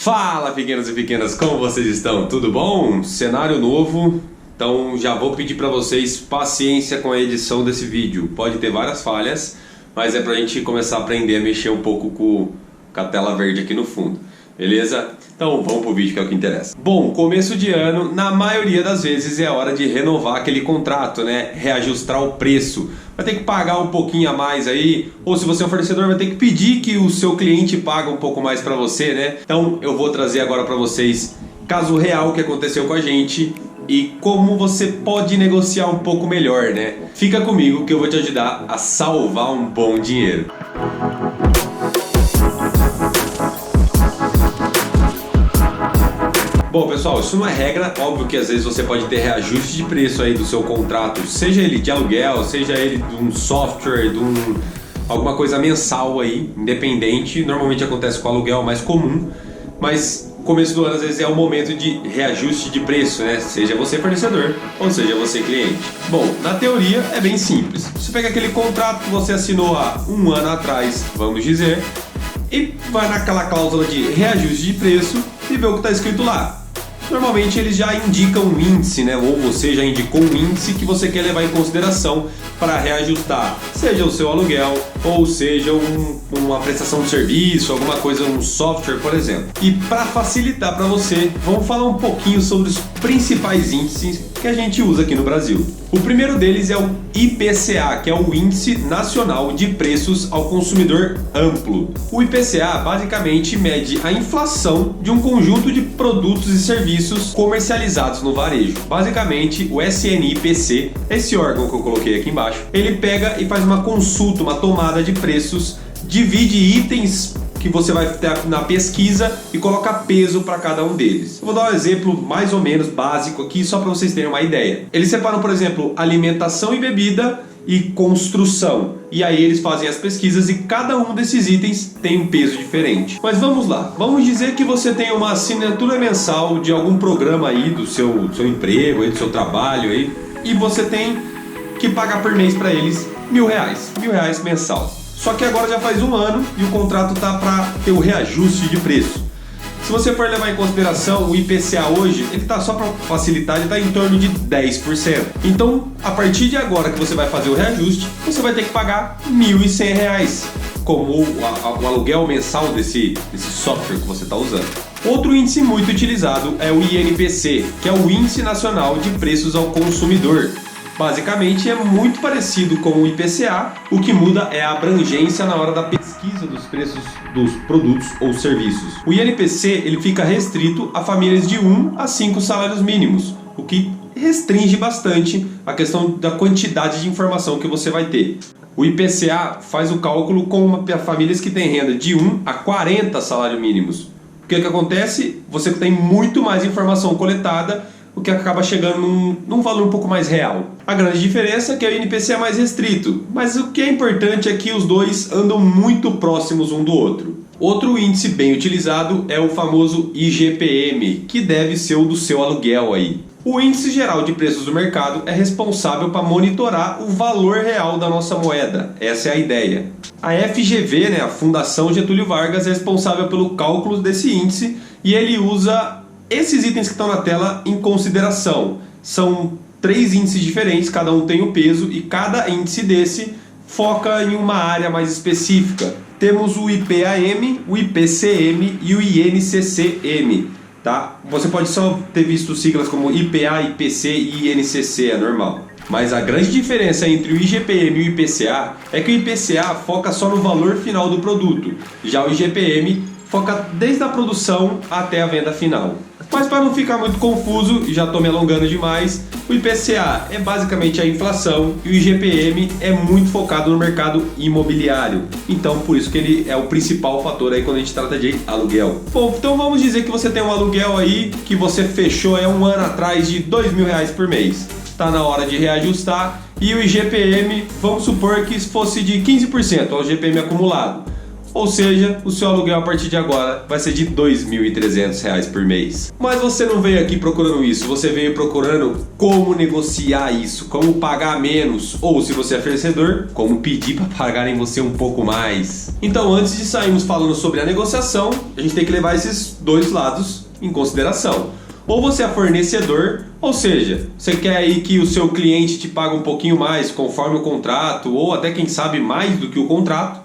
Fala, pequenos e pequenas, como vocês estão? Tudo bom? Cenário novo, então já vou pedir para vocês paciência com a edição desse vídeo. Pode ter várias falhas, mas é pra gente começar a aprender a mexer um pouco com a tela verde aqui no fundo. Beleza? Então vamos pro vídeo que é o que interessa. Bom, começo de ano, na maioria das vezes é hora de renovar aquele contrato, né? Reajustar o preço. Vai ter que pagar um pouquinho a mais aí, ou se você é um fornecedor vai ter que pedir que o seu cliente pague um pouco mais para você, né? Então eu vou trazer agora para vocês caso real que aconteceu com a gente e como você pode negociar um pouco melhor, né? Fica comigo que eu vou te ajudar a salvar um bom dinheiro. Bom, pessoal, isso não é regra, óbvio que às vezes você pode ter reajuste de preço aí do seu contrato, seja ele de aluguel, seja ele de um software, de alguma coisa mensal aí, independente, normalmente acontece com aluguel mais comum, mas começo do ano às vezes é o momento de reajuste de preço, né? Seja você fornecedor ou seja você cliente. Bom, na teoria é bem simples, você pega aquele contrato que você assinou há um ano atrás, vamos dizer, e vai naquela cláusula de reajuste de preço e vê o que está escrito lá. Normalmente eles já indicam um índice, né? Ou você já indicou um índice que você quer levar em consideração para reajustar, seja o seu aluguel ou seja uma prestação de serviço, alguma coisa, um software, por exemplo. E para facilitar para você, vamos falar um pouquinho sobre os principais índices que a gente usa aqui no Brasil. O primeiro deles é o IPCA, que é o Índice Nacional de Preços ao Consumidor Amplo. O IPCA basicamente mede a inflação de um conjunto de produtos e serviços comercializados no varejo. Basicamente, o SNIPC, esse órgão que eu coloquei aqui embaixo, ele pega e faz uma consulta, uma tomada de preços, divide itens que você vai ter na pesquisa e coloca peso para cada um deles. Eu vou dar um exemplo mais ou menos básico aqui, só para vocês terem uma ideia. Eles separam, por exemplo, alimentação e bebida e construção. E aí eles fazem as pesquisas e cada um desses itens tem um peso diferente. Mas vamos lá, vamos dizer que você tem uma assinatura mensal de algum programa aí do seu emprego, aí, do seu trabalho aí, e você tem que pagar por mês para eles R$1.000 mensal. Só que agora já faz um ano e o contrato tá para ter o reajuste de preço. Se você for levar em consideração o IPCA hoje, ele tá só para facilitar, ele tá em torno de 10%. Então, a partir de agora que você vai fazer o reajuste, você vai ter que pagar R$1.100 como o aluguel mensal desse software que você está usando. Outro índice muito utilizado é o INPC, que é o Índice Nacional de Preços ao Consumidor. Basicamente é muito parecido com o IPCA, o que muda é a abrangência na hora da pesquisa dos preços dos produtos ou serviços. O INPC ele fica restrito a famílias de 1 a 5 salários mínimos, o que restringe bastante a questão da quantidade de informação que você vai ter. O IPCA faz o cálculo com famílias que têm renda de 1 a 40 salários mínimos. O que acontece? Você tem muito mais informação coletada, o que acaba chegando num valor um pouco mais real. A grande diferença é que o INPC é mais restrito, mas o que é importante é que os dois andam muito próximos um do outro. Outro índice bem utilizado é o famoso IGPM, que deve ser o do seu aluguel aí. O Índice Geral de Preços do Mercado é responsável para monitorar o valor real da nossa moeda. Essa é a ideia. A FGV, né, a Fundação Getúlio Vargas, é responsável pelo cálculo desse índice e ele usa esses itens que estão na tela em consideração. São 3 índices diferentes, cada um tem o peso e cada índice desse foca em uma área mais específica. Temos o IPAM, o IPCM e o INCCM. Tá? Você pode só ter visto siglas como IPA, IPC e INCC, é normal. Mas a grande diferença entre o IGPM e o IPCA é que o IPCA foca só no valor final do produto, já o IGPM foca desde a produção até a venda final. Mas para não ficar muito confuso, e já estou me alongando demais, o IPCA é basicamente a inflação e o IGPM é muito focado no mercado imobiliário. Então por isso que ele é o principal fator aí quando a gente trata de aluguel. Bom, então vamos dizer que você tem um aluguel aí que você fechou há um ano atrás de R$2.000 por mês. Está na hora de reajustar e o IGPM, vamos supor que fosse de 15%, o IGPM acumulado. Ou seja, o seu aluguel a partir de agora vai ser de R$ 2.300 por mês. Mas você não veio aqui procurando isso, você veio procurando como negociar isso, como pagar menos, ou se você é fornecedor, como pedir para pagarem você um pouco mais. Então, antes de sairmos falando sobre a negociação, a gente tem que levar esses dois lados em consideração. Ou você é fornecedor, ou seja, você quer aí que o seu cliente te pague um pouquinho mais conforme o contrato, ou até quem sabe mais do que o contrato.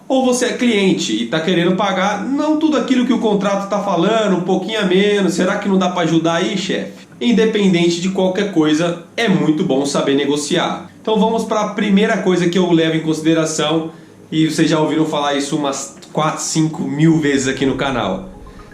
Ou você é cliente e está querendo pagar não tudo aquilo que o contrato está falando, um pouquinho a menos, será que não dá para ajudar aí, chefe? Independente de qualquer coisa, é muito bom saber negociar. Então vamos para a primeira coisa que eu levo em consideração, e vocês já ouviram falar isso umas 4, 5 mil vezes aqui no canal.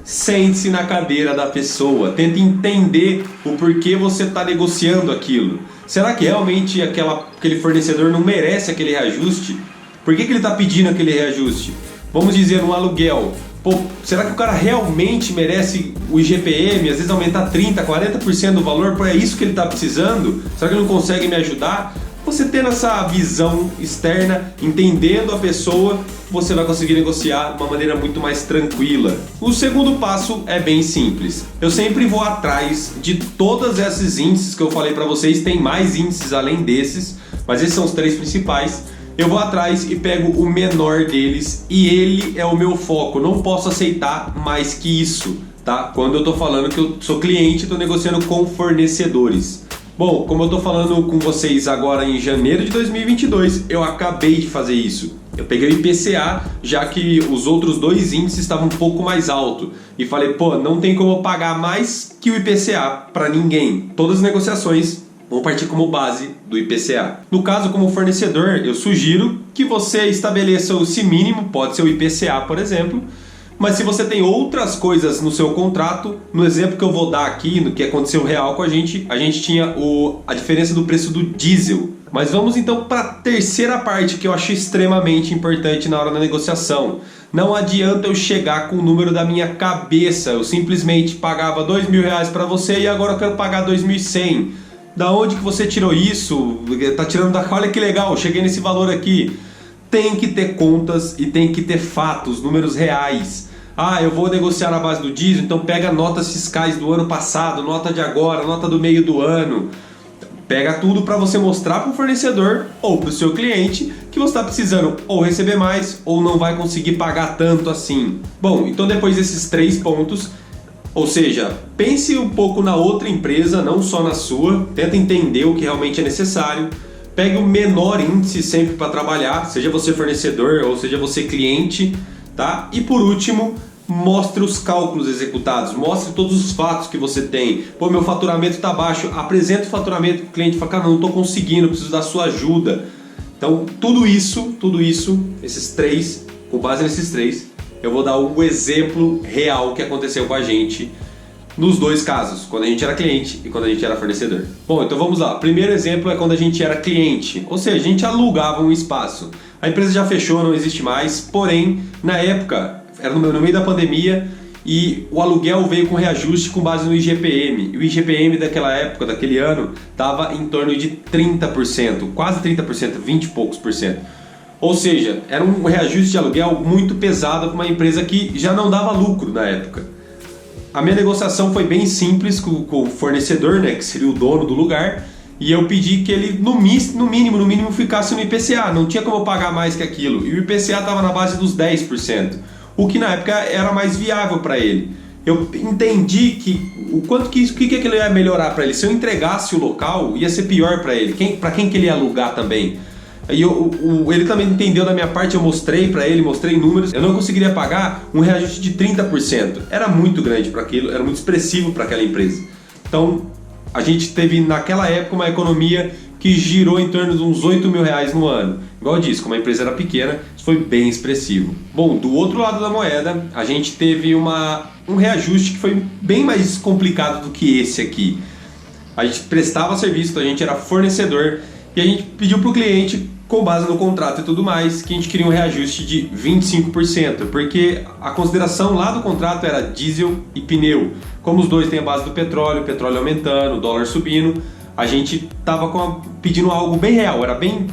Sente-se na cadeira da pessoa, tente entender o porquê você está negociando aquilo. Será que realmente aquele fornecedor não merece aquele reajuste? Por que ele está pedindo aquele reajuste? Vamos dizer, um aluguel. Pô, será que o cara realmente merece o IGPM? Às vezes aumentar 30%, 40% do valor? Pô, é isso que ele está precisando? Será que ele não consegue me ajudar? Você tendo essa visão externa, entendendo a pessoa, você vai conseguir negociar de uma maneira muito mais tranquila. O segundo passo é bem simples. Eu sempre vou atrás de todos esses índices que eu falei para vocês. Tem mais índices além desses, mas esses são os 3 principais. Eu vou atrás e pego o menor deles e ele é o meu foco. Não posso aceitar mais que isso, tá? Quando eu tô falando que eu sou cliente e tô negociando com fornecedores. Bom, como eu tô falando com vocês agora em janeiro de 2022, eu acabei de fazer isso. Eu peguei o IPCA, já que os outros 2 índices estavam um pouco mais alto. E falei, pô, não tem como eu pagar mais que o IPCA para ninguém. Todas as negociações vão partir como base do IPCA. No caso, como fornecedor, eu sugiro que você estabeleça esse mínimo, pode ser o IPCA, por exemplo, mas se você tem outras coisas no seu contrato, no exemplo que eu vou dar aqui, no que aconteceu real com a gente tinha a diferença do preço do diesel. Mas vamos então para a terceira parte que eu acho extremamente importante na hora da negociação. Não adianta eu chegar com o número da minha cabeça, eu simplesmente pagava R$2.000 para você e agora eu quero pagar 2.100. Da onde que você tirou isso? Tá tirando da... Olha que legal, cheguei nesse valor aqui. Tem que ter contas e tem que ter fatos, números reais. Ah, eu vou negociar na base do diesel, então pega notas fiscais do ano passado, nota de agora, nota do meio do ano. Pega tudo para você mostrar para o fornecedor ou para o seu cliente que você está precisando ou receber mais ou não vai conseguir pagar tanto assim. Bom, então depois desses 3 pontos... Ou seja, pense um pouco na outra empresa, não só na sua, tenta entender o que realmente é necessário, pegue o menor índice sempre para trabalhar, seja você fornecedor ou seja você cliente, tá? E por último, mostre os cálculos executados, mostre todos os fatos que você tem. Pô, meu faturamento está baixo, apresenta o faturamento para o cliente e fala, cara, não estou conseguindo, preciso da sua ajuda. Então, tudo isso, esses 3, com base nesses 3, eu vou dar um exemplo real que aconteceu com a gente nos 2 casos, quando a gente era cliente e quando a gente era fornecedor. Bom, então vamos lá. Primeiro exemplo é quando a gente era cliente, ou seja, a gente alugava um espaço. A empresa já fechou, não existe mais, porém, na época, era no meio da pandemia e o aluguel veio com reajuste com base no IGPM. E o IGPM daquela época, daquele ano, estava em torno de 30%, quase 30%, 20 e poucos por cento. Ou seja, era um reajuste de aluguel muito pesado para uma empresa que já não dava lucro na época. A minha negociação foi bem simples com o fornecedor, né, que seria o dono do lugar, e eu pedi que ele no mínimo ficasse no IPCA, não tinha como eu pagar mais que aquilo. E o IPCA estava na base dos 10%, o que na época era mais viável para ele. Eu entendi que o quanto que aquilo ia melhorar para ele. Se eu entregasse o local, ia ser pior para ele. Para quem que ele ia alugar também? Aí ele também entendeu da minha parte, eu mostrei para ele, mostrei números. Eu não conseguiria pagar um reajuste de 30%. Era muito grande para aquilo, era muito expressivo para aquela empresa. Então, a gente teve naquela época uma economia que girou em torno de uns R$8.000 no ano. Igual eu disse, como a empresa era pequena, isso foi bem expressivo. Bom, do outro lado da moeda, a gente teve um reajuste que foi bem mais complicado do que esse aqui. A gente prestava serviço, a gente era fornecedor e a gente pediu para o cliente, com base no contrato e tudo mais, que a gente queria um reajuste de 25%, porque a consideração lá do contrato era diesel e pneu. Como os dois têm a base do petróleo, o petróleo aumentando, o dólar subindo, a gente estava pedindo algo bem real, era bem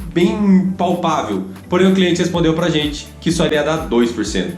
palpável. Porém o cliente respondeu pra gente que só iria dar 2%,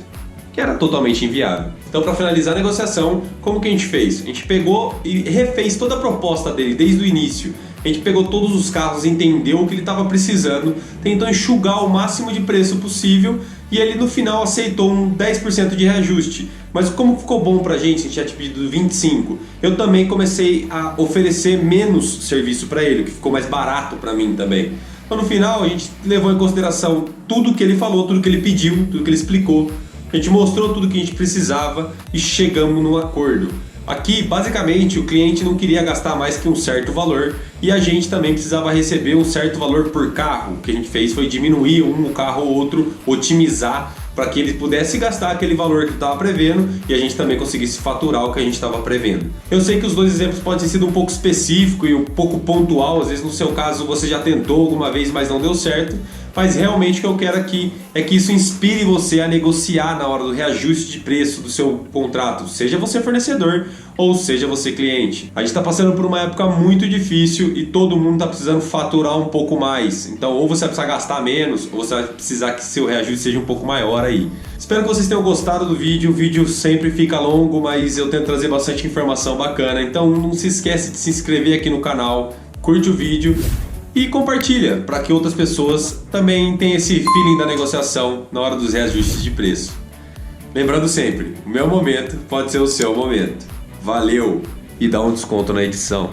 que era totalmente inviável. Então, para finalizar a negociação, como que a gente fez? A gente pegou e refez toda a proposta dele desde o início. A gente pegou todos os carros, entendeu o que ele estava precisando, tentou enxugar o máximo de preço possível e ele no final aceitou um 10% de reajuste. Mas como ficou bom pra gente, a gente já tinha pedido 25%, eu também comecei a oferecer menos serviço para ele, que ficou mais barato para mim também. Então no final a gente levou em consideração tudo que ele falou, tudo que ele pediu, tudo que ele explicou. A gente mostrou tudo que a gente precisava e chegamos num acordo. Aqui, basicamente, o cliente não queria gastar mais que um certo valor e a gente também precisava receber um certo valor por carro. O que a gente fez foi diminuir um carro ou outro, otimizar para que ele pudesse gastar aquele valor que estava prevendo e a gente também conseguisse faturar o que a gente estava prevendo. Eu sei que os dois exemplos podem ter sido um pouco específico e um pouco pontual, às vezes no seu caso você já tentou alguma vez, mas não deu certo. Mas realmente o que eu quero aqui é que isso inspire você a negociar na hora do reajuste de preço do seu contrato, seja você fornecedor ou seja você cliente. A gente está passando por uma época muito difícil e todo mundo está precisando faturar um pouco mais. Então ou você vai precisar gastar menos ou você vai precisar que seu reajuste seja um pouco maior aí. Espero que vocês tenham gostado do vídeo. O vídeo sempre fica longo, mas eu tento trazer bastante informação bacana. Então não se esquece de se inscrever aqui no canal, curte o vídeo e compartilha para que outras pessoas também tenham esse feeling da negociação na hora dos reajustes de preço. Lembrando sempre, o meu momento pode ser o seu momento. Valeu e dá um desconto na edição.